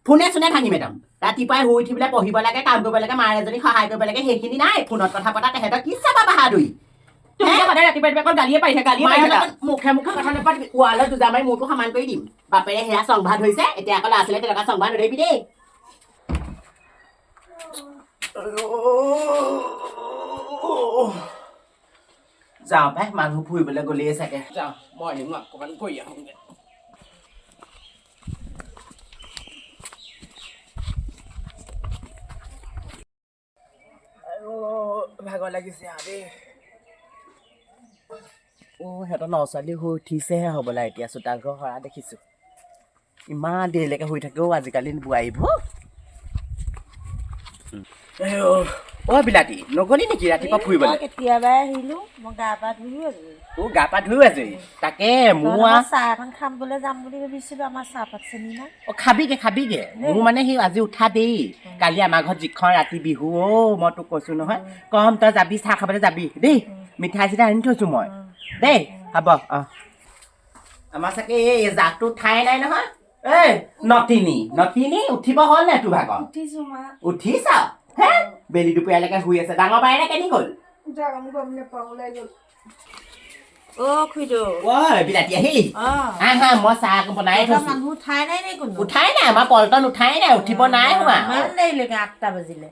ফোনে চোনে ভাঙি মেডাম ৰাতিপুৱাই শুই উঠি পেলাই পঢ়িব লাগে কাম কৰিব লাগে মাৰ এজনী সহায় কৰিব লাগে সেইখিনি নাই ফোনত কথা পতা তেহেঁতক কি চাবা বাহাদুৰি তুমি সদায় ৰাতিপুৱা ৰাতিপুৱা গালিয়ে পাৰি থাকা মুখে মুখে কথা নাপাতিবি ৱালত দুজা মাৰি মূৰটো সমান কৰি দিম বাপেৰে সেয়া সংবাদ হৈছে এতিয়া আকৌ ল'ৰা ছোৱালীয়ে তেনেকুৱা সংবাদ নধৰিবি দেই যাওঁ পাই মানুহ ফুৰিবলৈ গ'লেই চাগে যাওঁ মৰ্ণিং ৱাক অকণমান কৰি আহোঁগৈ ভাগৰ লাগিছে দেই সিহঁতৰ ন ছোৱালী শুই উঠিছেহে হ'বলা এতিয়া চোতাল ঘৰ সৰা দেখিছোঁ ইমান দেৰিলৈকে শুই থাকেও আজিকালি বোৱাৰীবোৰ বিলাতী নগলি নেকি ৰাতিপুৱা ফুৰিবলৈ কেতিয়াবাই আহিলো মই গা পা ধুই আজৰি তোৰ গা পা ধুই আজৰি তাকে মোৰ চাহ এখন খাবলৈ যাম বুলি ভাবিছিলো আমাৰ চাহপাত চেনি না খাবিগে মোৰ মানে সেই আজি উঠা দেই কালি আমাৰ ঘৰত যিখন ৰাতি বিহু মই তোক কৈছো নহয় কম তই যাবি চাহ খাবলৈ যাবি দেই মিঠাই চিঠাই আনি থৈছো মই দেই হ'ব আমাৰ চাগে এই জাকটো ঠাই নাই নহয় এই নতিনি উঠিব হ'ল নে তোৰ ভাগৰ উঠিছা হে বেলি দুপৰীয়ালৈকে শুই আছে ডাঙৰ বাইৰে কেনি গ'ল বিলাতী আহিলি হা মই চাহ বনাই থৈছো উঠাই নাই আমাৰ পল্টন উঠাই নাই উঠিব নাই হোৱা 8টা বাজিলে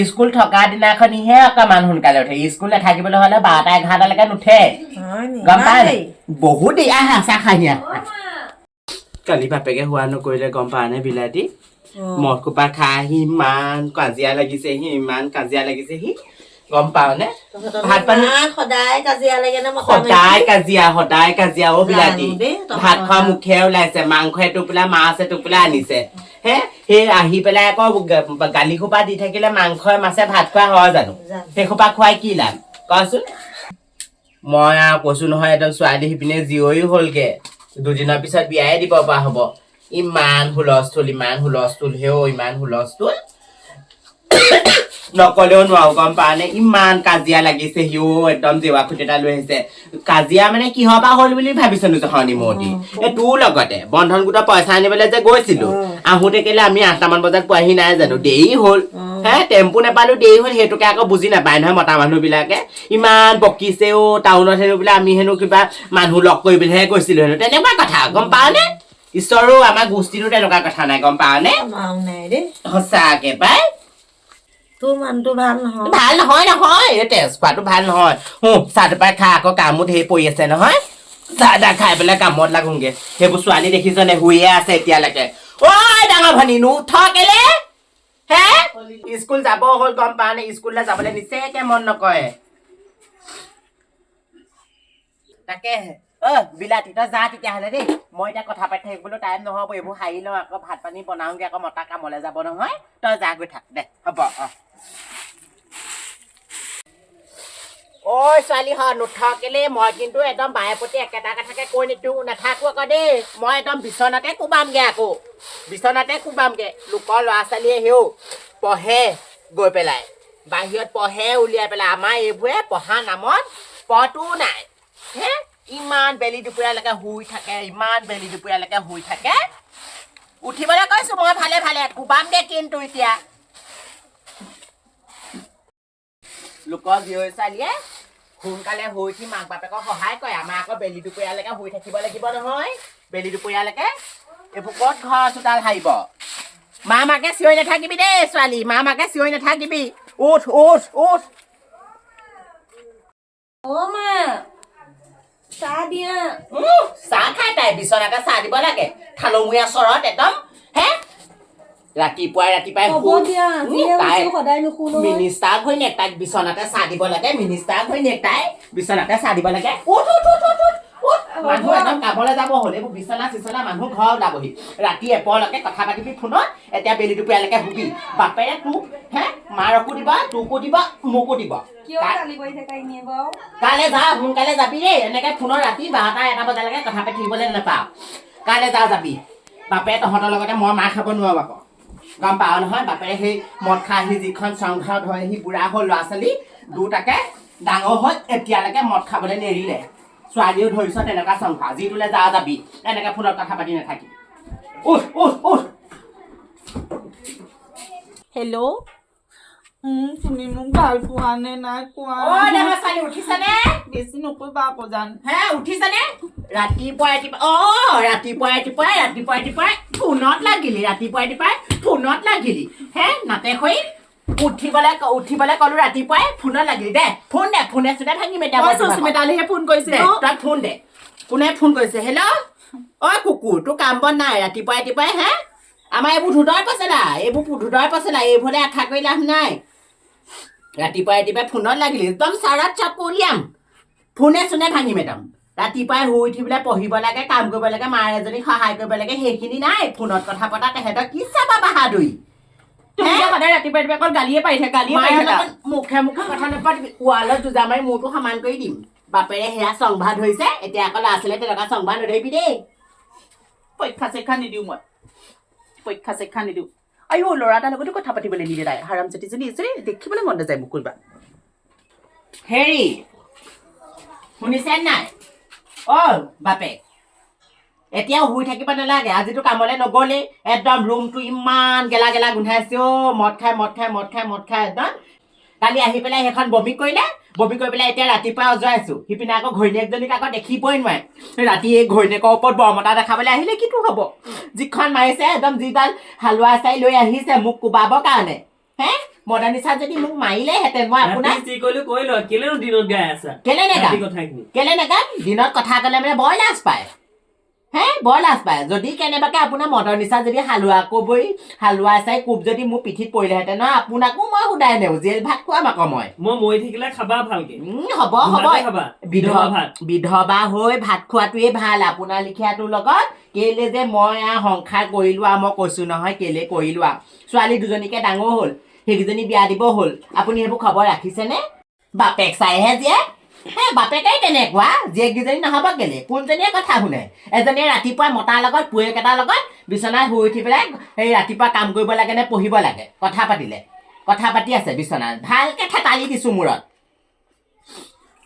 স্কুল থকা দিনাখনিহে অকমান সোনকালে উঠে স্কুল নাথাকিবলৈ হ'লে 12টা 11টালৈকে নুঠে গম পাই নাই বহুত দেৰি আহা চাহ খাহি কালি বাপেকে হোৱা নকৰিলে গম পা নে বিলাতী মদ কোপা খাই ইমান কাজিয়া লাগিছে সি গম পাও নে ভাত পানী সদায় কাজিয়া লাগে ন সদায় কাজিয়া বিলাতী ভাত খোৱা মুখে ওলাইছে মাংস এটোপোলা মাছ এটোপোলা আনিছে হে সেই আহি পেলাই আকৌ গালি খোপা দি থাকিলে মাংসই মাছে ভাত খোৱা হয় জানো সেই খোপা খুৱাই কি লাভ কচোন মই কৈছো নহয় একদম ছোৱালী সিপিনে জীয়ৰী হ'লগে দুদিনৰ পিছত বিয়াই দিব পৰা হ'ব ইমান হুলস্থুল হেও ইমান হুলস্থুল নকলেও নোৱাৰো গম পা নে ইমান কাজিয়া লাগিছে সিও একদম জেৱা খুটি এটা লৈ আহিছে কাজিয়া মানে কিহৰ পৰা হ'ল বুলি ভাবিছনো তহঁতি মতি তোৰ লগতে বন্ধন গোটৰ পইচা আনিবলৈ যে গৈছিলো আহোঁতে কেলে আমি 8টামান বজাত পোৱাহি নাই জানো দেৰি হ'ল হে টেম্পু নাপালো দেৰি হ'ল সেইটোকে আকৌ বুজি নাপায় নহয় মতা মানুহ বিলাকে ইমান বকিছে টাউনত হেনো বোলে আমি হেনো কিবা মানুহ লগ কৰিবলৈহে গৈছিলো হেনো তেনেকুৱা কথা গম পাৱ নে ঈশ্বৰো আমাৰ গোষ্ঠীটো তেনেকুৱা কথা নাই গম পাৱ নে সঁচাকে পাই তোৰ মানুহটো ভাল নহয় তেজ খোৱাটো ভাল নহয় চাহটো পাই খা আকৌ কামো ধেৰ পৰি আছে নহয় চাহ খাই পেলাই কামত লাগোগে সেইবোৰ ছোৱালী দেখিছ নে শুইয়ে আছে এতিয়ালৈকে ঐ ডাঙৰ ভনী নুঠ কেলে হে স্কুল যাব হ'ল গম পা নে স্কুললৈ যাবলৈ নিচেকে মন নকৰে তাকে বিলাতী তই যা তেতিয়াহ'লে দেই মই এতিয়া কথা পাতি থাকিবলৈ টাইম নহ'ব এইবোৰ সাৰি লওঁ আকৌ ভাত পানী বনাওঁগে আকৌ মতা কামলৈ যাব নহয় তই যা গৈ থাক দে হ'ব ঐ ছোৱালী নুঠ কেলে মই কিন্তু একদম বায়ে প্ৰতি একেটা কথাকে কৈ নাথাকো আকৌ দেই মই একদম বিচনাতে কোবামগে আকৌ লোকৰ ল'ৰা ছোৱালীয়ে হেও পঢ়ে গৈ পেলাই বাহিৰত পঢ়ে উলিয়াই পেলাই আমাৰ এইবোৰে পঢ়া নামত পঢ়টো নাই হে ইমান বেলি দুপৰীয়ালৈকে শুই থাকে উঠিবলৈ কৈছো মই ভালে কোবামগে কিন্তু এতিয়া লোকৰ জীয়ৰী ছোৱালীয়ে সোনকালে শুই উঠি মাক বাপেকক সহায় কৰে আমাৰ আকৌ বেলি দুপৰীয়ালৈকে শুই থাকিব লাগিব নহয় বেলি দুপৰীয়ালৈকে এইবোৰ ক'ত ঘৰ চোতাল সাৰিব মাকে চিঞৰি নাথাকিবি দেই ছোৱালী মাকে চিঞৰি নাথাকিবি উঠ চাহ খাই তাই বিচনাতে চাহ দিব লাগে থালমুৰীয়া চৰত একদম হে ৰাতিপুৱাই মিনিষ্টাৰ ঘৈণীয়েক তাইক বিচনাতে চাহ দিব লাগে মানুহ একদম কামলৈ যাব হ'ল এইবোৰ বিচনা মানুহ ঘৰ ওলাবহি ৰাতি এপৰলৈকে কথা পাতিবি ফোনত এতিয়া বেলি দুপৰীয়ালৈকে শুবি বাপেৰে তোক হে মাৰকো দিব তোকো দিব মোকো দিব কাইলৈ যা সোনকালে যাবি দেই এনেকে ফোনত ৰাতি 12টা 1টা বজালৈকে কথা পাতি থাকিবলৈ নাপাওঁ কাইলৈ যাবি বাপেৰে তহঁতৰ লগতে মই মাৰ খাব নোৱাৰো আকৌ গম পাওঁ নহয় বাপেৰে সেই মদ খাই আহি যিখন সংসাৰত হয় সি বুঢ়া হ'ল ল'ৰা ছোৱালী দুটাকে ডাঙৰ হ'ল এতিয়ালৈকে মদ খাবলৈ নেৰিলে ছোৱালীও ধৰিছ তেনেকুৱা সংসাৰ যিটোলৈ যাবি এনেকৈ ফোনত কথা পাতি নাথাকিবি হেল্ল'। তুমি মোক ভাল পোৱা নে নাই কোৱা ছোৱালী উঠিছানে বেছি নকৰিবা আকৌ জান হে উঠিছানে ৰাতিপুৱাই ফোনত লাগিলি ফোনত লাগিলি হে নাতে হৈ উঠিবলৈ কলো ৰাতিপুৱাই ফোনত লাগিলি দে ফোনে চোনে ভাঙি সুস্মিতালেহে ফোন কৰিছে তই ফোন দে কোনে ফোন কৰিছে হেল্ল' অ কুকুৰ তোৰ কাম বন নাই ৰাতিপুৱাই হে আমাৰ এইবোৰ ধুদৰ পচলা এইবোৰলে আশা কৰি লাভ নাই ৰাতিপুৱাই ফোনত লাগিলি একদম চাৰাত চাপলিয়াম ফোনে চোনে ভাঙিম একদম ৰাতিপুৱাই শুই উঠি পেলাই পঢ়িব লাগে কাম কৰিব লাগে মাৰ এজনীক সহায় কৰিব লাগে সেইখিনি নাই ফোনত কথা পতা তেহেঁতক কি চাবা বাহাদুৰি সদায় ৰাতিপুৱাই অকল গালিয়ে পাৰি থাকে মুখে কথা নাপাতিবি ৱালত যুজা মাৰি মূৰটো সমান কৰি দিম বাপেৰে সেয়া সংবাদ ধৰিছে এতিয়া আকৌ ল'ৰা ছোৱালীয়ে তেনেকুৱা সংবাদ নধৰিবি দেই পৰীক্ষা চৰীক্ষা নিদিওঁ মই আইও ল'ৰা এটাৰ লগতো কথা পাতিবলৈ নিদিয়ে তাই হাৰাম জাতিজনী দেখিবলৈ মন নাযায় মোক কৰিবা হেৰি শুনিছে নাই অ বাপেক এতিয়া শুই থাকিব নালাগে আজিতো কামলৈ নগ'লেই একদম ৰুমটো ইমান গেলা গোন্ধাইছে অ মদ খাই একদম কালি আহি পেলাই সেইখন বমি কৰি পেলাই এতিয়া ৰাতিপুৱা অজৰাইছো সিপিনে আকৌ ঘৈণীয়েকজনীক আকৌ দেখিবই নোৱাৰে ৰাতি এই ঘৈণীয়েকৰ ওপৰত বৰমতা দেখাবলৈ আহিলে কিটো হ'ব যিখন মাৰিছে একদম যিডাল হালোৱা চাই লৈ আহিছে মোক কোবাবৰ কাৰণে হে মদন নিচা যদি মোক মাৰিলেহেঁতেন মই আপোনাক কেলে নেগাম দিনত কথা ক'লে মানে বৰ লাজ পায় যদি কেনেবাকে আপোনাৰ মদৰ নিচা যদি হালোৱা চাই কোব যদি মোৰ পিঠিত পৰিলেহেঁতেন নহয় আপোনাকো মই সুদাই নেওঁ জেল ভাত খুৱাম আকৌ মই মৰি থাকিলে খাবা ভালকে হ'ব বিধৱা হৈ ভাত খোৱাটোৱে ভাল আপোনাৰ লিখিয়াটোৰ লগত কেলে যে মই সংসাৰ কৰিলো মই কৈছো নহয় কেলে কৰিলো ছোৱালী দুজনীকে ডাঙৰ হ'ল সেইকেইজনী বিয়া দিব হ'ল আপুনি সেইবোৰ খবৰ ৰাখিছেনে বাপেক চাইহে জীয়ে বাপেকাই তেনেকুৱা জীয়েককেইজনী নহ'ব কেলে কোনজনীয়ে কথা শুনে এজনীয়ে ৰাতিপুৱা মতাৰ লগত পুৱেক এটাৰ লগত বিচনাত শুই উঠি পেলাই সেই ৰাতিপুৱা কাম কৰিব লাগে নে পঢ়িব লাগে কথা পাতি আছে বিচনাত ভালকে থেতালি দিছো মূৰত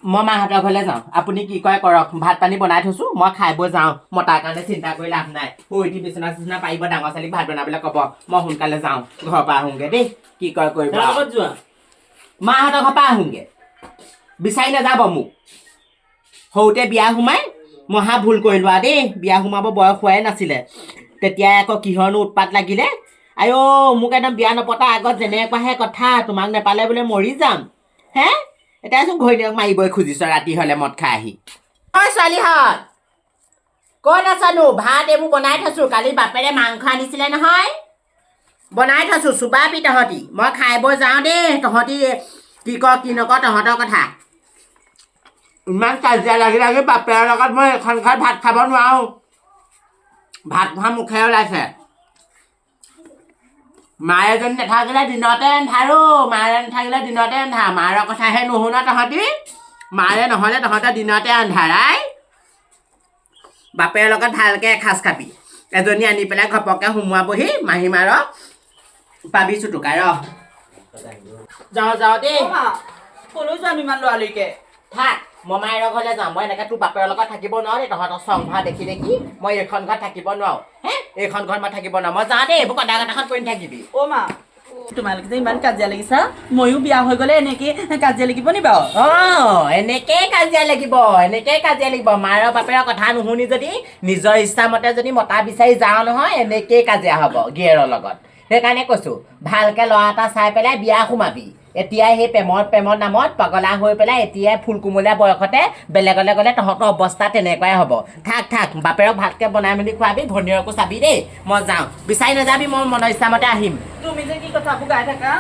মই মাহঁতৰ ঘৰলৈ যাওঁ আপুনি কি কয় কৰক ভাত পানী বনাই থৈছো মই খাই বৈ যাওঁ মতাৰ কাৰণে চিন্তা কৰি লাভ নাই শুই উঠি বিচনা পাৰিব ডাঙৰ ছোৱালীক ভাত বনাবলৈ ক'ব মই সোনকালে যাওঁ ঘৰৰ পৰা আহোঁগে দেই কি কয় কৰিব যোৱা মাহঁতৰ ঘৰৰ পৰা আহোঁগে বিচাৰি নাযাব মোক সৰুতে বিয়া সোমাই মহা ভুল কৰিলো দেই বিয়া সোমাব বয়স হোৱাই নাছিলে তেতিয়াই আকৌ কিহৰনো উৎপাত লাগিলে আইঅ মোক একদম বিয়া নপতা আগত যেনেকুৱাহে কথা তোমাক নেপালে বোলে মৰি যাম হে এতিয়াচোন ঘৈণীয়েক মাৰিবই খুজিছ ৰাতি হ'লে মদ খাই আহি ঐ ছোৱালীহঁত ক'ত আছানো ভাত এইবোৰ বনাই থৈছো কালি বাপেৰে মাংস আনিছিলে নহয় বনাই থৈছো চুবাবি তহঁতি মই খাই বৈ যাওঁ দেই তহঁতি কি ক কি নক তহঁতৰ কথা ইমান কাজিয়া লাগি বাপেৰৰ লগত মই এখন ঘৰত ভাত খাব নোৱাৰো ভাত খোৱা মুখে ওলাইছে মায়ে এজনী নাথাকিলে দিনতে ৰন্ধা মাৰৰ কথাহে নুশুন তহঁতি মাৰে নহ'লে তহঁতে দিনতে আন্ধাৰাই বাপেৰৰ লগত ভালকে এসাঁজ খাবি এজনী আনি পেলাই ঘপককে সোমোৱাবহি মাহী মাৰক পাবি চুটুকা যাওঁ দেই কলৈ যাম ইমান লৰালৰিকে থাক মমাইৰ ঘৰলৈ যাম মই এনেকৈ তোৰ বাপেৰৰ লগত থাকিব নোৱাৰো দেই তহঁতৰ সংভা দেখি মই এইখন ঘৰত থাকিব নোৱাৰো এইখন ঘৰত মই থাকিব নোৱাৰো মই যাওঁ দেই এইবোৰ কদাখন কৰি নাথাকিবি মা তোমালোকে যে ইমান কাজিয়া লাগিছা ময়ো বিয়া হৈ গ'লে এনেকৈ কাজিয়া লাগিব নি বাৰু এনেকেই কাজিয়া লাগিব মাৰ বাপেৰৰ কথা নুশুনি যদি নিজৰ ইচ্ছামতে যদি মতা বিচাৰি যাওঁ নহয় এনেকেই কাজিয়া হ'ব গিয়েৰৰ লগত সেইকাৰণে কৈছো ভালকে ল'ৰা এটা চাই পেলাই বিয়া সোমাবি এতিয়াই সেই প্ৰেমৰ নামত পগলা হৈ পেলাই এতিয়াই ফুল কোমলীয়া বয়সতে বেলেগলৈ গ'লে তহঁতৰ অৱস্থা তেনেকুৱাই হ'ব থাক বাপেৰক ভালকৈ বনাই মেলি খোৱাবি ভনীয়েৰকো চাবি দেই মই যাওঁ বিচাৰি নাযাবি মই মনৰ ইচ্ছামতে আহিম তুমি যে কি কথাবোৰ গাই থাকা